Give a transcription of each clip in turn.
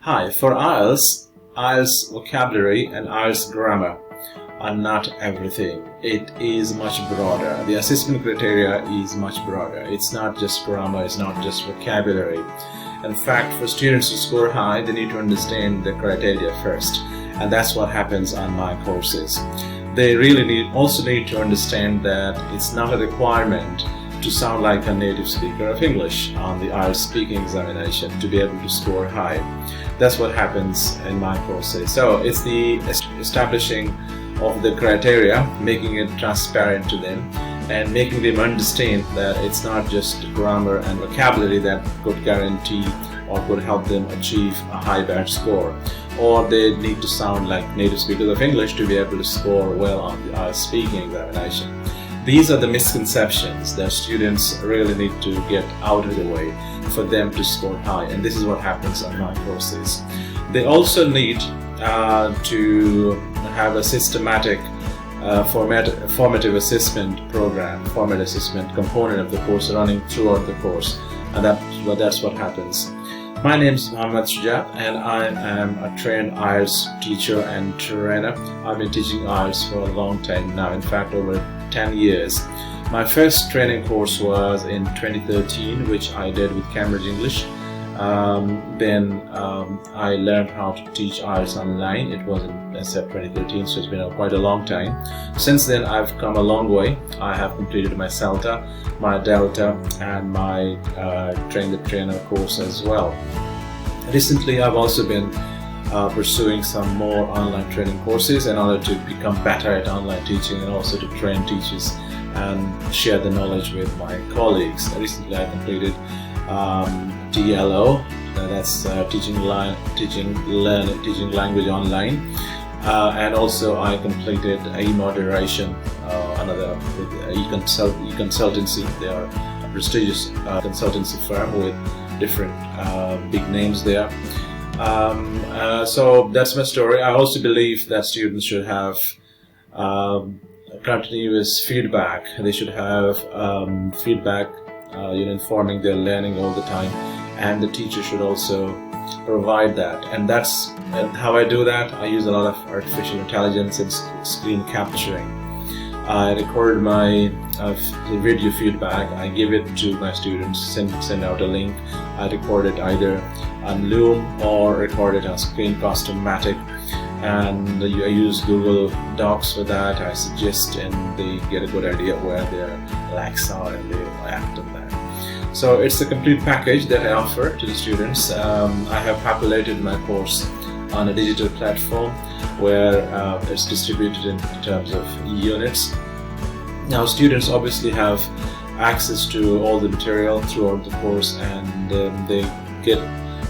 Hi, for IELTS, IELTS vocabulary and IELTS grammar are not everything. It is much broader. The assessment criteria is much broader. It's not just grammar, it's not just vocabulary. In fact, for students to score high, they need to understand the criteria first. And that's what happens on my courses. They really also need to understand that it's not a requirement to sound like a native speaker of English on the IELTS speaking examination to be able to score high. That's what happens in my courses. So it's the establishing of the criteria, making it transparent to them, and making them understand that it's not just grammar and vocabulary that could guarantee or could help them achieve a high badge score, or they need to sound like native speakers of English to be able to score well on the IELTS speaking examination. These are the misconceptions that students really need to get out of the way for them to score high, and this is what happens on my courses. They also need to have a systematic formative assessment program, formative assessment component of the course running throughout the course, and that's what happens. My name is Mohammed Sujat, and I am a trained IELTS teacher and trainer. I've been teaching IELTS for a long time now, in fact over 10 years. My first training course was in 2013, which I did with Cambridge English. Then I learned how to teach IELTS online. It was in 2013, so it's been quite a long time. Since then, I've come a long way. I have completed my CELTA, my Delta, and my Train the Trainer course as well. Recently, I've also been pursuing some more online training courses in order to become better at online teaching and also to train teachers and share the knowledge with my colleagues. Recently, I completed TLO, that's teaching language online, and also I completed e-moderation, another with e-consultancy. They are a prestigious consultancy firm with different big names there. So that's my story. I also believe that students should have continuous feedback. They should have feedback informing their learning all the time, and the teacher should also provide that. And that's how I do that. I use a lot of artificial intelligence and screen capturing. I record my video feedback. I give it to my students, send out a link. I record it either on Loom or record it on Screencast-O-Matic, and I use Google Docs for that. I suggest, and they get a good idea where their lacks are, and they act on that. So it's a complete package that I offer to the students. I have populated my course on a digital platform where it's distributed in terms of units. Now students obviously have access to all the material throughout the course, and they get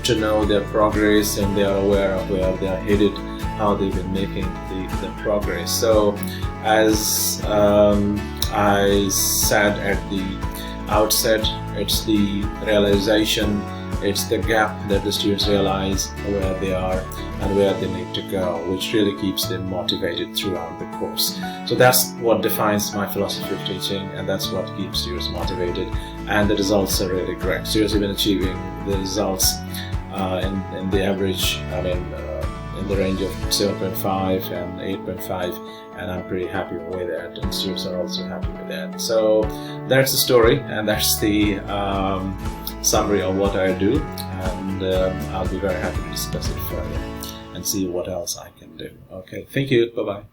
to know their progress, and they are aware of where they are headed, how they've been making the progress. So as I said at the outset, it's the realization, it's the gap that the students realize where they are and where they need to go, which really keeps them motivated throughout the course. So that's what defines my philosophy of teaching, and that's what keeps students motivated, and the results are really great. Students have been achieving the results in the average, in the range of 7.5 and 8.5, and I'm pretty happy with that, and students are also happy with that. So that's the story, and that's the summary of what I do, and I'll be very happy to discuss it further and see what else I can do. Okay, thank you, bye-bye.